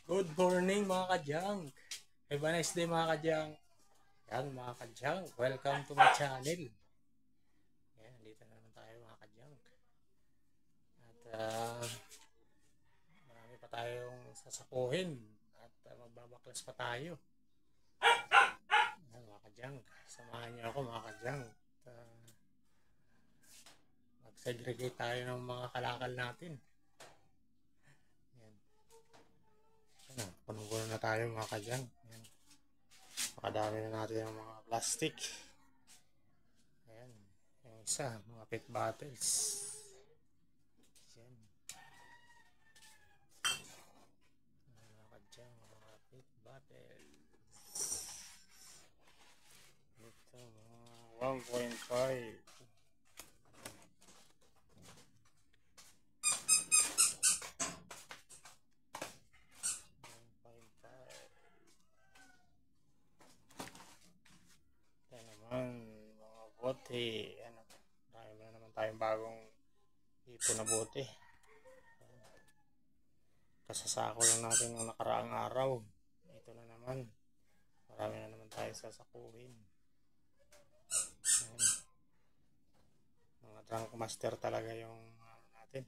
Good morning mga kadyang. Have a nice day mga kadyang. Yan mga kadyang, welcome to my channel. Yan, dito na naman tayo mga kadyang. At marami pa tayong sasakuhin. At magbabaklas pa tayo. Yan mga kadyang, samahan niyo ako mga kadyang. At mag-segregate tayo ng mga kalakal natin. Yan. Yan, punong-puno na tayo mga kadyang. Yan. Makadami na natin ng mga plastic. Ayan. Yung isa, mga pet bottles. Ayan. Mga kadyang, mga pet bottles. Ito, mga 1.5. Ito naman, mga bote. Ano, marami na naman tayong bagong ipon na bote. Kasasako lang natin ng nakaraang araw. Ito na naman. Marami na naman tayo sasakuhin. Ayan. Mga drunk master talaga yung natin.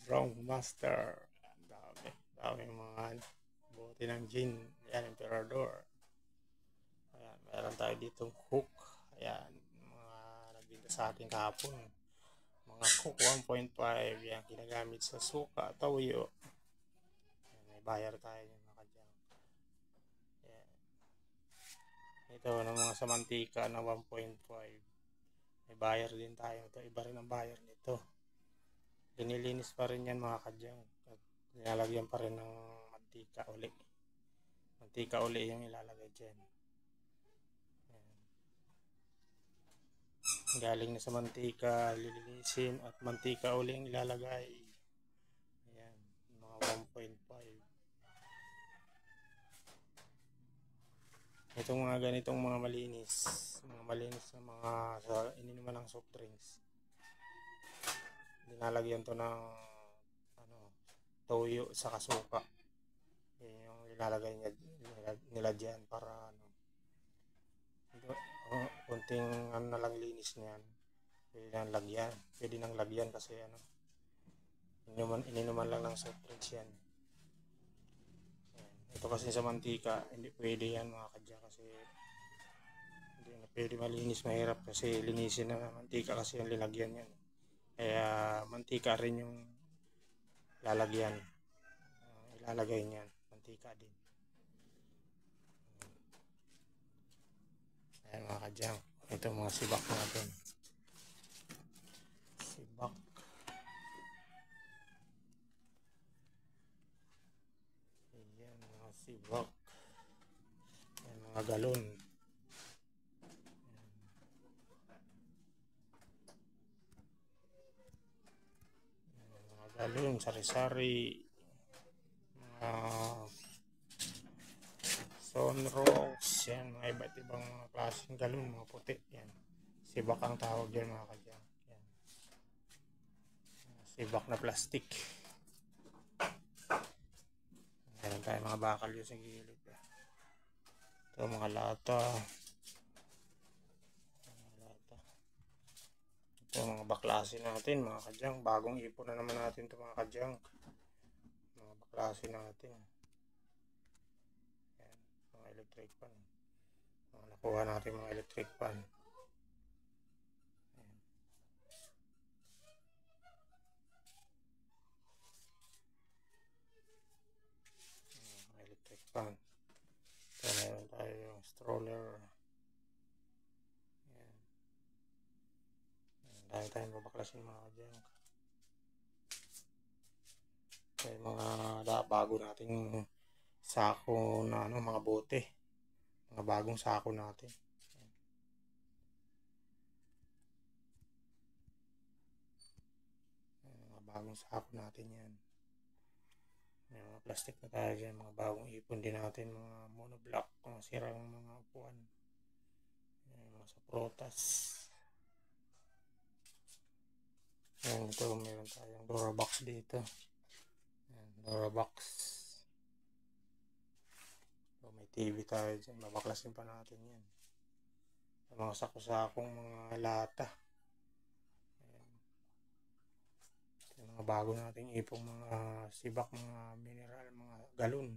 Drunk master. Dami mga bote ng gin. Ayan, emperador. Ayan, meron tayo ditong hook. Ayan, mga nagbinta sa atin kahapon. Mga hook 1.5. Yan, ginagamit sa suka, tawyo. Ayan, may bayar tayo yung mga kadyang. Ayan. Ito ng mga sa mantika na 1.5. May bayar din tayo. Ito, iba rin ang bayar nito. Linilinis pa rin yan mga kadyang. At nilalagyan pa rin ng mantika uli. Mantika uli yung ilalagay dyan. Ayan. Galing na sa mantika, lilinisin at mantika uli yung ilalagay. Ayan, mga 1.5. Itong mga ganitong mga malinis na mga sa ininuman ng soft drinks. Dinalagyan to ng toyo sa kasuka. Yan yung ilalagay nila dyan para kunting na lang linis niyan. Pwede nang lagyan kasi ininuman lang ng soft drinks yan. Ayan. Ito kasi sa mantika hindi pwede yan mga kadya kasi hindi na pwede malinis, mahirap kasi linisin na mantika kasi yung linagyan yan. Kaya mantika rin yung ilalagay niyan, mantika din. Ayan mga kadyang, ito mga sibak natin. Sibak. Ayan mga sibak. Ayan mga galon. Ayan mga galon, sari-sari. Mga sunrose. Yan, mga iba't ibang mga klaseng galon, mga puti. Yan. Sibak ang tawag yan mga kadyang. Yan. Sibak na plastic. Meron tayo mga bakal yun sa gilid. Ito mga lata. Ito mga baklase natin mga kadyang. Bagong ipon na naman natin ito mga kadyang. Mga baklase natin. Yan. Mga electric fan. Mga nakuha natin mga electric fan. Electric fan. Ito meron tayo yung stroller. Yan. Dahil tayong babaklasin mga kadyang. May mga bago nating sako na mga bote. Mga bagong sako natin. Mga bagong sako natin yan. May mga plastic na tayo dyan. Mga bagong ipon din natin. Mga monoblock. Mga sirang mga upuan. Mga sa protas. Ayan, ito meron tayong Durabox dito. Eurobox. So, may TV tayo dyan. Babaklasin pa natin yan. Sa mga sako-sakong mga lata. Ayan. Yung mga bago nating ipong mga sibak, mga mineral, mga galon.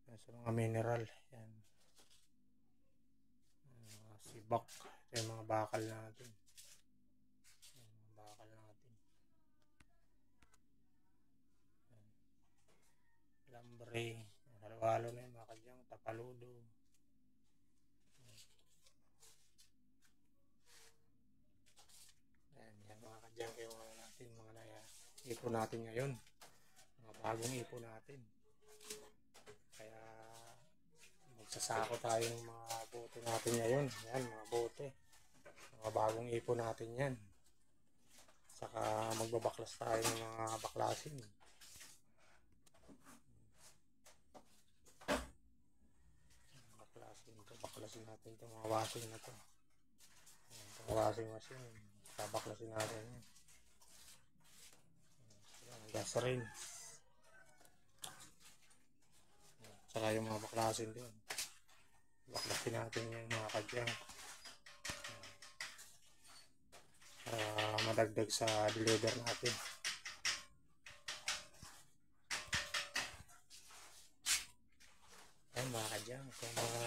Yan, sa mga mineral. Yan. Mga sibak. Ito yung mga bakal natin. Yan, mga bakal natin. Yan. Lambre. Halo-halo na yun mga kadyang. Tapaludo. Yan mga kadyang. Kaya mga natin, mga ipon natin ngayon. Mga bagong ipon natin. Kaya magsasako tayo ng mga bote natin ngayon. Yan, mga bote. Mga bagong ipon natin yan. Saka magbabaklas tayo ng mga baklasin. Baklasin natin itong mga washing na ito. Itong washing machine. Baklasin natin yan. Gas rin. Saka yung mga baklasin din. Baklasin natin yung mga kadyang. Para madagdag sa deliver natin. Ayan mga kadyang. Itong mga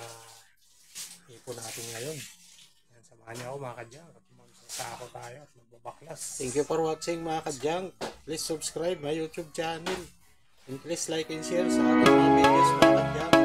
ipon natin ngayon. Ayan, samahan niyo ako mga kadyang. At magsasako tayo at magbabaklas. Thank you for watching mga kadyang. Please subscribe my YouTube channel. And please like and share sa ating mga videos mga kadyang.